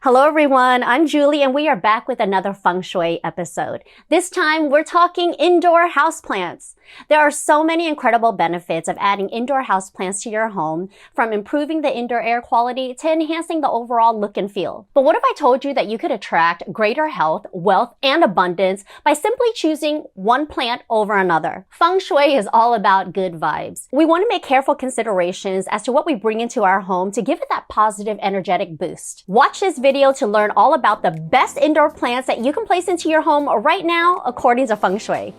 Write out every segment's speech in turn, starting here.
Hello everyone, I'm Julie and we are back with another Feng Shui episode. This time we're talking indoor houseplants. There are so many incredible benefits of adding indoor houseplants to your home, from improving the indoor air quality to enhancing the overall look and feel. But what if I told you that you could attract greater health, wealth, and abundance by simply choosing one plant over another? Feng Shui is all about good vibes. We want to make careful considerations as to what we bring into our home to give it that positive energetic boost. Watch this video to learn all about the best indoor plants that you can place into your home right now according to Feng Shui.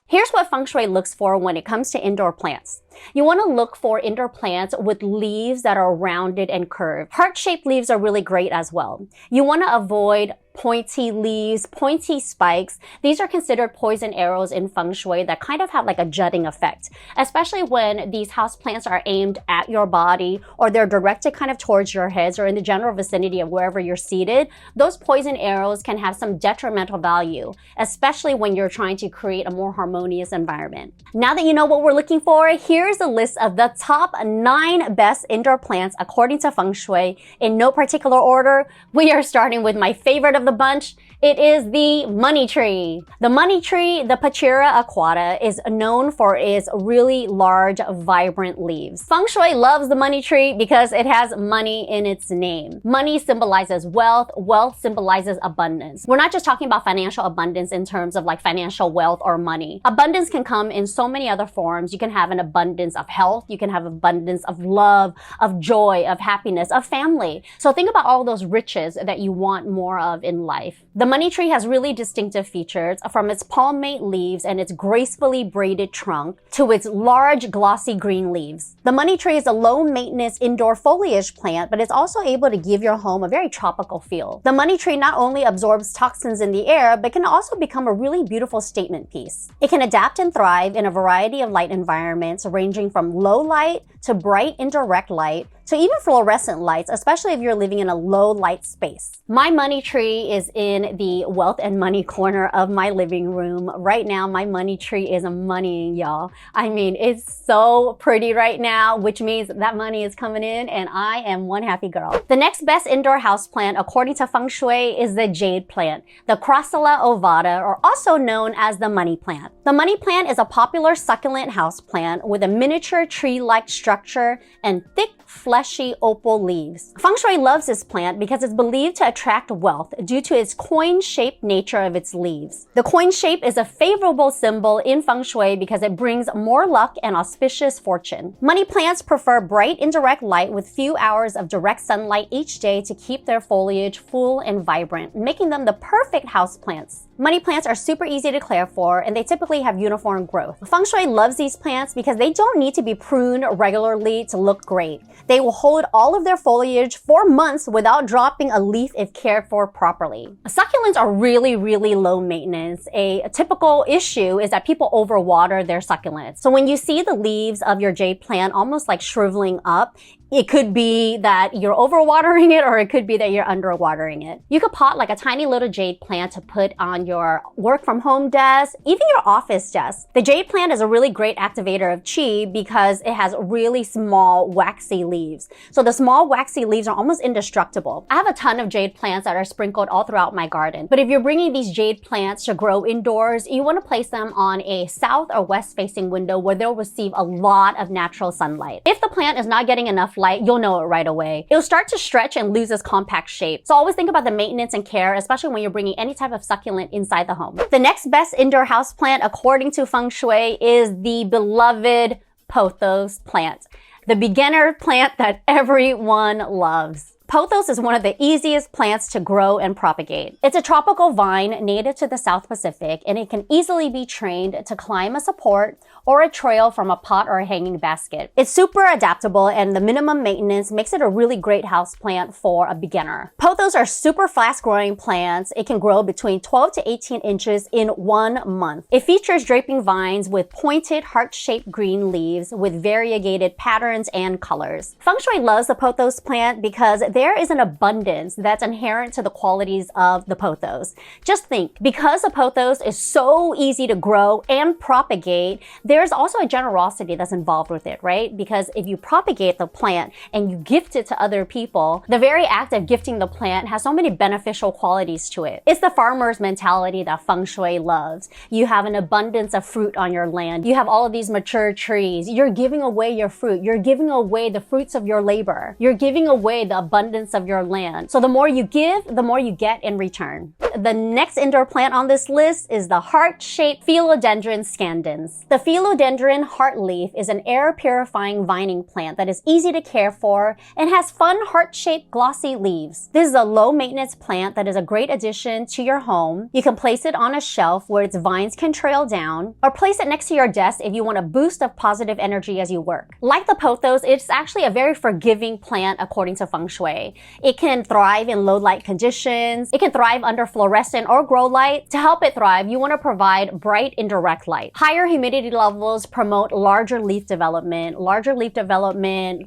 Here's what Feng Shui looks for when it comes to indoor plants. You want to look for indoor plants with leaves that are rounded and curved. Heart-shaped leaves are really great as well. You want to avoid pointy leaves, pointy spikes. These are considered poison arrows in Feng Shui that kind of have like a jutting effect, especially when these houseplants are aimed at your body or they're directed kind of towards your heads or in the general vicinity of wherever you're seated. Those poison arrows can have some detrimental value, especially when you're trying to create a more harmonious environment. Now that you know what we're looking for, here's a list of the top 9 best indoor plants according to Feng Shui in no particular order. We are starting with my favorite of the bunch. It is the money tree. The money tree, the Pachira aquata, is known for its really large, vibrant leaves. Feng Shui loves the money tree because it has money in its name. Money symbolizes wealth. Wealth symbolizes abundance. We're not just talking about financial abundance in terms of like financial wealth or money. Abundance can come in so many other forms. You can have an abundance of health. You can have abundance of love, of joy, of happiness, of family. So think about all those riches that you want more of in life. The money tree has really distinctive features, from its palmate leaves and its gracefully braided trunk to its large glossy green leaves. The money tree is a low-maintenance indoor foliage plant, but it's also able to give your home a very tropical feel. The money tree not only absorbs toxins in the air, but can also become a really beautiful statement piece. It can adapt and thrive in a variety of light environments, ranging from low light to bright indirect light to even fluorescent lights, especially if you're living in a low light space. My money tree is in the wealth and money corner of my living room. Right now, my money tree is money, y'all. I mean, it's so pretty right now, which means that money is coming in and I am one happy girl. The next best indoor houseplant, according to Feng Shui, is the jade plant, the Crassula ovata, or also known as the money plant. The money plant is a popular succulent houseplant with a miniature tree-like structure and thick, fleshy opal leaves. Feng Shui loves this plant because it's believed to attract wealth due to its coin-shaped nature of its leaves. The coin shape is a favorable symbol in Feng Shui because it brings more luck and auspicious fortune. Money plants prefer bright indirect light with few hours of direct sunlight each day to keep their foliage full and vibrant, making them the perfect houseplants. Money plants are super easy to care for and they typically have uniform growth. Feng Shui loves these plants because they don't need to be pruned regularly to look great. They will hold all of their foliage for months without dropping a leaf if cared for properly. Succulents are really low maintenance. A typical issue is that people overwater their succulents. So when you see the leaves of your jade plant almost like shriveling up, it could be that you're overwatering it or it could be that you're underwatering it. You could pot like a tiny little jade plant to put on your work from home desk, even your office desk. The jade plant is a really great activator of qi because it has really small waxy leaves. So the small waxy leaves are almost indestructible. I have a ton of jade plants that are sprinkled all throughout my garden. But if you're bringing these jade plants to grow indoors, you want to place them on a south or west facing window where they'll receive a lot of natural sunlight. If the plant is not getting enough light, you'll know it right away. It'll start to stretch and lose its compact shape. So always think about the maintenance and care, especially when you're bringing any type of succulent inside the home. The next best indoor houseplant, according to Feng Shui, is the beloved POTHOS plant, the beginner plant that everyone loves. POTHOS is one of the easiest plants to grow and propagate. It's a tropical vine native to the South Pacific, and it can easily be trained to climb a support or a trail from a pot or a hanging basket. It's super adaptable, and the minimum maintenance makes it a really great houseplant for a beginner. POTHOS are super fast-growing plants. It can grow between 12 to 18 inches in 1 month. It features draping vines with pointed, heart-shaped green leaves with variegated patterns and colors. Feng Shui loves the POTHOS plant because there is an abundance that's inherent to the qualities of the pothos. Just think, because the pothos is so easy to grow and propagate, there's also a generosity that's involved with it, right? Because if you propagate the plant and you gift it to other people, the very act of gifting the plant has so many beneficial qualities to it. It's the farmer's mentality that Feng Shui loves. You have an abundance of fruit on your land. You have all of these mature trees. You're giving away your fruit. You're giving away the fruits of your labor. You're giving away the abundance of your land. So the more you give, the more you get in return. The next indoor plant on this list is the heart-shaped Philodendron scandens. The philodendron heart leaf is an air-purifying vining plant that is easy to care for and has fun heart-shaped glossy leaves. This is a low-maintenance plant that is a great addition to your home. You can place it on a shelf where its vines can trail down, or place it next to your desk if you want a boost of positive energy as you work. Like the pothos, it's actually a very forgiving plant according to Feng Shui. It can thrive in low light conditions. It can thrive under fluorescent or grow light. To help it thrive, you want to provide bright indirect light. Higher humidity levels promote larger leaf development,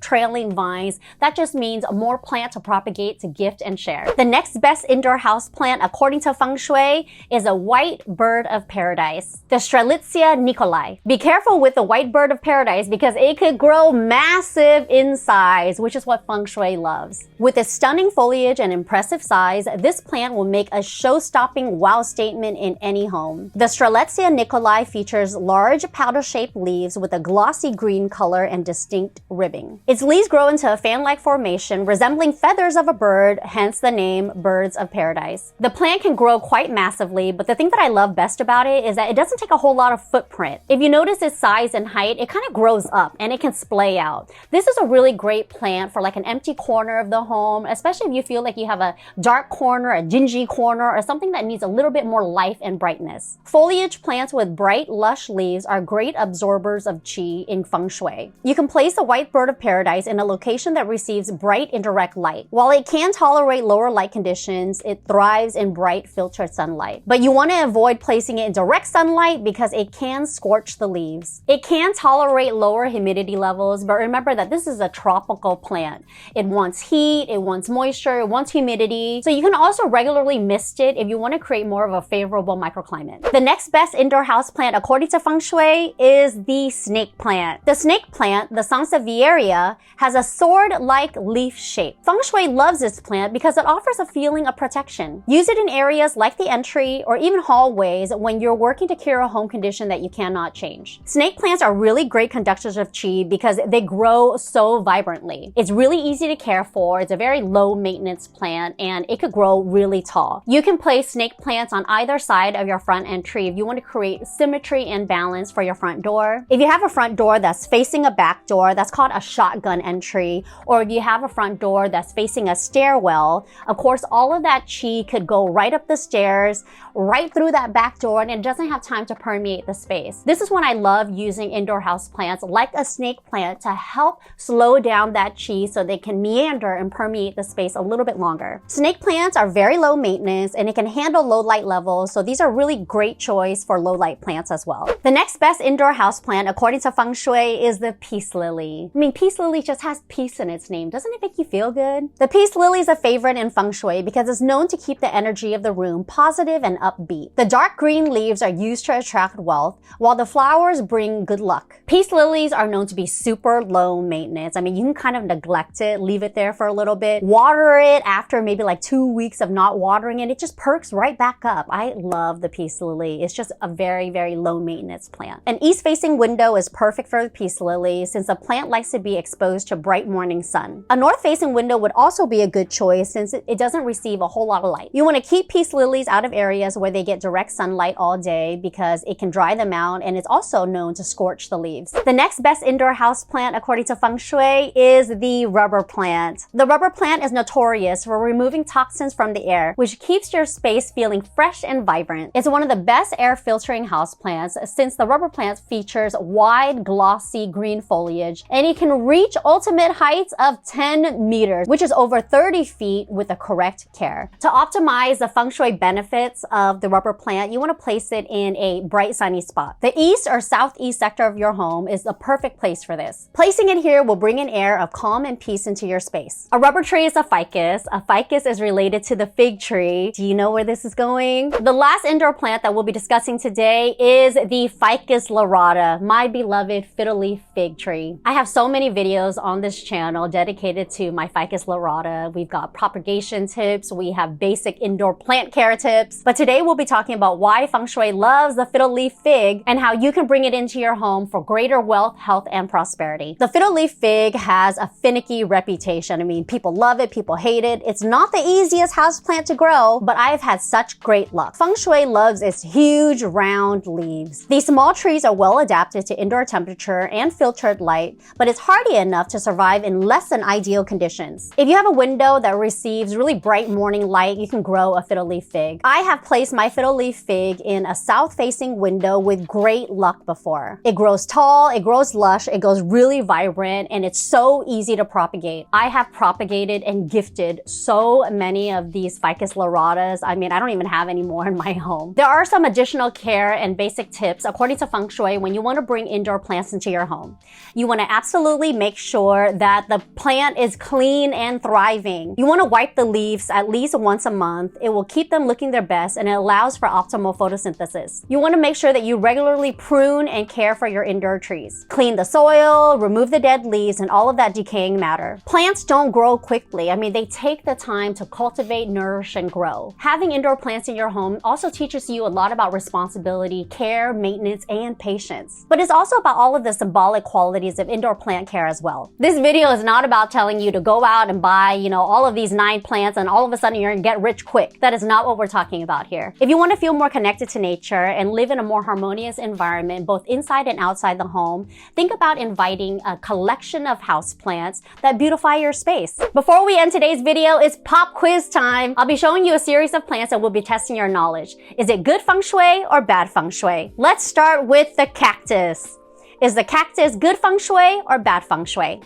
trailing vines. That just means more plant to propagate, to gift, and share. The next best indoor house plant, according to Feng Shui, is a white bird of paradise, the Strelitzia nicolai. Be careful with the white bird of paradise because it could grow massive in size, which is what Feng Shui loves. With its stunning foliage and impressive size, this plant will make a show-stopping wow statement in any home. The Strelitzia nicolai features large powder-shaped leaves with a glossy green color and distinct ribbing. Its leaves grow into a fan-like formation resembling feathers of a bird, hence the name Birds of Paradise. The plant can grow quite massively, but the thing that I love best about it is that it doesn't take a whole lot of footprint. If you notice its size and height, it kind of grows up and it can splay out. This is a really great plant for like an empty corner of the home, especially if you feel like you have a dark corner, a dingy corner, or something that needs a little bit more life and brightness. Foliage plants with bright, lush leaves are great absorbers of qi in Feng Shui. You can place a white bird of paradise in a location that receives bright indirect light. While it can tolerate lower light conditions, it thrives in bright filtered sunlight. But you want to avoid placing it in direct sunlight because it can scorch the leaves. It can tolerate lower humidity levels, but remember that this is a tropical plant. It wants heat, it wants moisture, it wants humidity. So you can also regularly mist it if you want to create more of a favorable microclimate. The next best indoor house plant, according to Feng Shui, is the snake plant. The snake plant, the Sansevieria, has a sword-like leaf shape. Feng Shui loves this plant because it offers a feeling of protection. Use it in areas like the entry or even hallways when you're working to cure a home condition that you cannot change. Snake plants are really great conductors of qi because they grow so vibrantly. It's really easy to care for, it's a very low maintenance plant, and it could grow really tall. You can place snake plants on either side of your front entry if you want to create symmetry and balance for your front door. If you have a front door that's facing a back door, that's called a shotgun entry, or if you have a front door that's facing a stairwell, of course all of that qi could go right up the stairs, right through that back door, and it doesn't have time to permeate the space. This is when I love using indoor house plants like a snake plant to help slow down that qi so they can meander and permeate the space a little bit longer. Snake plants are very low maintenance and it can handle low light levels, so these are really great choice for low light plants as well. The next best indoor house plant, according to Feng Shui, is the peace lily. I mean, peace lily just has peace in its name. Doesn't it make you feel good? The peace lily is a favorite in Feng Shui because it's known to keep the energy of the room positive and upbeat. The dark green leaves are used to attract wealth, while the flowers bring good luck. Peace lilies are known to be super low maintenance. I mean, you can kind of neglect it, leave it there for a little bit, water it after maybe like 2 weeks of not watering it. It just perks right back up. I love the peace lily. It's just a very, very low maintenance plant. An east-facing window is perfect for the peace lily since the plant likes to be exposed to bright morning sun. A north-facing window would also be a good choice since it doesn't receive a whole lot of light. You want to keep peace lilies out of areas where they get direct sunlight all day because it can dry them out, and it's also known to scorch the leaves. The next best indoor house plant, according to Feng Shui, is the rubber plant. The rubber plant is notorious for removing toxins from the air, which keeps your space feeling fresh and vibrant. It's one of the best air filtering houseplants since the rubber plant features wide, glossy green foliage, and it can reach ultimate heights of 10 meters, which is over 30 feet with the correct care. To optimize the Feng Shui benefits of the rubber plant, you want to place it in a bright sunny spot. The east or southeast sector of your home is the perfect place for this. Placing it here will bring an air of calm and peace into your space. A rubber tree is a ficus. A ficus is related to the fig tree. Do you know where this is going? The last indoor plant that we'll be discussing today is the Ficus lyrata, my beloved fiddle leaf fig tree. I have so many videos on this channel dedicated to my Ficus lyrata. We've got propagation tips, we have basic indoor plant care tips, but today we'll be talking about why Feng Shui loves the fiddle leaf fig and how you can bring it into your home for greater wealth, health, and prosperity. The fiddle leaf fig has a finicky reputation. I mean, people love it, people hate it. It's not the easiest houseplant to grow, but I've had such great luck. Feng Shui loves its huge, round leaves. These small trees are well adapted to indoor temperature and filtered light, but it's hardy enough to survive in less than ideal conditions. If you have a window that receives really bright morning light, you can grow a fiddle leaf fig. I have placed my fiddle leaf fig in a south-facing window with great luck before. It grows tall, it grows lush, it goes really vibrant, and it's so easy to propagate. I have propagated and gifted so many of these Ficus lyratas. I mean, I don't even have any more in my home. There are some additional care and basic tips according to Feng Shui when you want to bring indoor plants into your home. You want to absolutely make sure that the plant is clean and thriving. You want to wipe the leaves at least once a month. It will keep them looking their best and it allows for optimal photosynthesis. You want to make sure that you regularly prune and care for your indoor trees. Clean the soil, remove the dead leaves and all of that decaying matter. Plants don't grow quickly. I mean, they take the time to cultivate, nourish, and grow. Having indoor plants in your home also teaches you a lot about responsibility, care, maintenance, and patience. But it's also about all of the symbolic qualities of indoor plant care as well. This video is not about telling you to go out and buy, all of these 9 plants and all of a sudden you're gonna get rich quick. That is not what we're talking about here. If you want to feel more connected to nature and live in a more harmonious environment, both inside and outside the home, think about inviting a collection of houseplants that beautify your space. Before we end today's video, it's pop quiz time. I'll be showing you a series of plants and we'll be testing your knowledge. Is it good Feng Shui or bad Feng Shui? Let's start with the cactus. Is the cactus good Feng Shui or bad Feng Shui?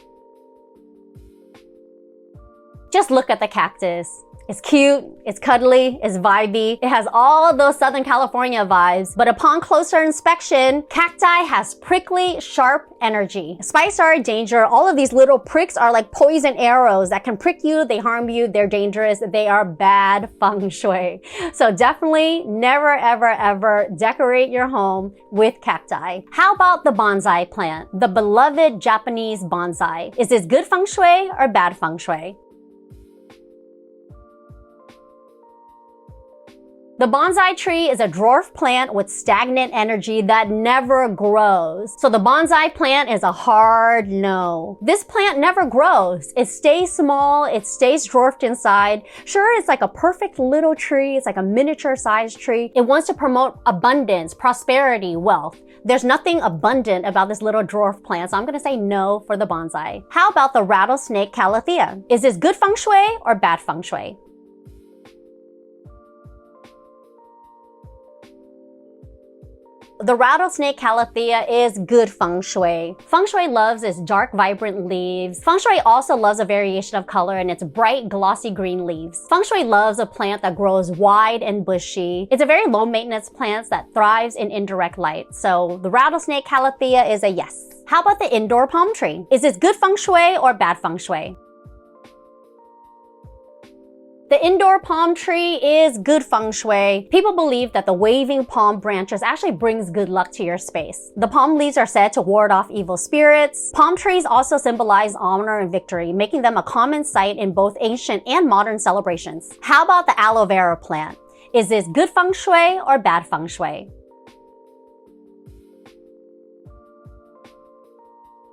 Just look at the cactus. It's cute, it's cuddly, it's vibey. It has all those Southern California vibes, but upon closer inspection, cacti has prickly, sharp energy. Spikes are a danger. All of these little pricks are like poison arrows that can prick you, they harm you, they're dangerous, they are bad Feng Shui. So definitely never, ever, ever decorate your home with cacti. How about the bonsai plant? The beloved Japanese bonsai. Is this good Feng Shui or bad Feng Shui? The bonsai tree is a dwarf plant with stagnant energy that never grows. So the bonsai plant is a hard no. This plant never grows. It stays small, it stays dwarfed inside. Sure, it's like a perfect little tree. It's like a miniature sized tree. It wants to promote abundance, prosperity, wealth. There's nothing abundant about this little dwarf plant, so I'm gonna say no for the bonsai. How about the rattlesnake calathea? Is this good Feng Shui or bad Feng Shui? The rattlesnake calathea is good Feng Shui. Feng Shui loves its dark, vibrant leaves. Feng Shui also loves a variation of color in its bright, glossy green leaves. Feng Shui loves a plant that grows wide and bushy. It's a very low-maintenance plant that thrives in indirect light. So the rattlesnake calathea is a yes. How about the indoor palm tree? Is this good Feng Shui or bad Feng Shui? The indoor palm tree is good Feng Shui. People believe that the waving palm branches actually brings good luck to your space. The palm leaves are said to ward off evil spirits. Palm trees also symbolize honor and victory, making them a common sight in both ancient and modern celebrations. How about the aloe vera plant? Is this good Feng Shui or bad Feng Shui?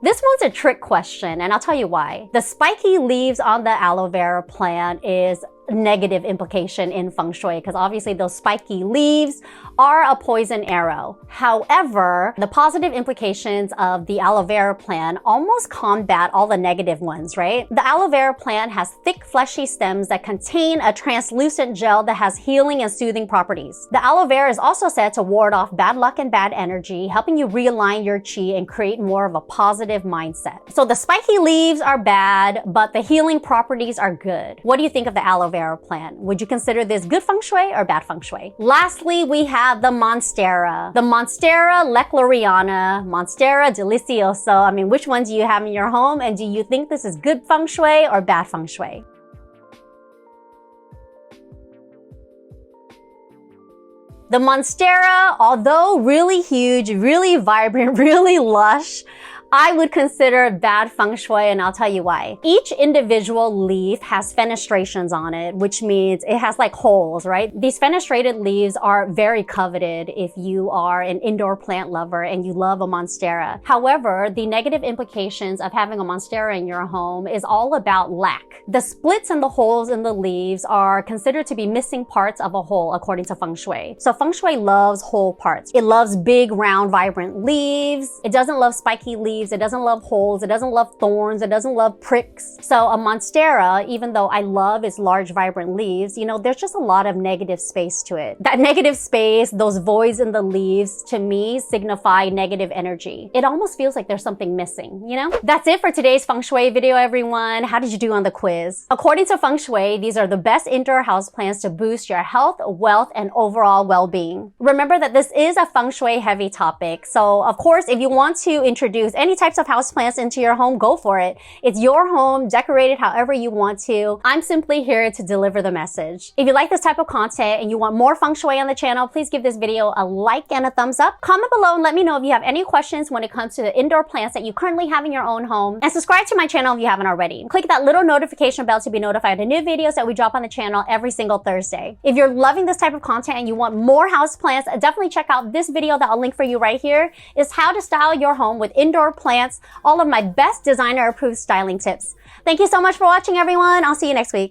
This one's a trick question, and I'll tell you why. The spiky leaves on the aloe vera plant is negative implication in Feng Shui because obviously those spiky leaves are a poison arrow. However, the positive implications of the aloe vera plant almost combat all the negative ones, right? The aloe vera plant has thick, fleshy stems that contain a translucent gel that has healing and soothing properties. The aloe vera is also said to ward off bad luck and bad energy, helping you realign your chi and create more of a positive mindset. So the spiky leaves are bad, but the healing properties are good. What do you think of the aloe vera monstera plant. Would you consider this good feng shui or bad feng shui? Lastly, we have the monstera. The Monstera lechloriana, Monstera deliciosa. I mean, which one do you have in your home, and do you think this is good feng shui or bad feng shui? The monstera, although really huge, really vibrant, really lush, I would consider bad feng shui, and I'll tell you why. Each individual leaf has fenestrations on it, which means it has like holes, right? These fenestrated leaves are very coveted if you are an indoor plant lover and you love a monstera. However, the negative implications of having a monstera in your home is all about lack. The splits and the holes in the leaves are considered to be missing parts of a whole according to feng shui. So feng shui loves whole parts. It loves big, round, vibrant leaves. It doesn't love spiky leaves. It doesn't love holes. It doesn't love thorns. It doesn't love pricks. So a monstera, even though I love its large, vibrant leaves, you know, there's just a lot of negative space to it. That negative space, those voids in the leaves, to me, signify negative energy. It almost feels like there's something missing, you know? That's it for today's feng shui video, everyone. How did you do on the quiz? According to feng shui, these are the best indoor houseplants to boost your health, wealth, and overall well-being. Remember that this is a feng shui heavy topic. So, of course, if you want to introduce any types of houseplants into your home, go for it. It's your home, decorate it however you want to. I'm simply here to deliver the message. If you like this type of content and you want more feng shui on the channel, please give this video a like and a thumbs up. Comment below and let me know if you have any questions when it comes to the indoor plants that you currently have in your own home. And subscribe to my channel if you haven't already. Click that little notification bell to be notified of new videos that we drop on the channel every single Thursday. If you're loving this type of content and you want more houseplants, definitely check out this video that I'll link for you right here. It's how to style your home with indoor plants, all of my best designer approved styling tips. Thank you so much for watching, everyone. I'll see you next week.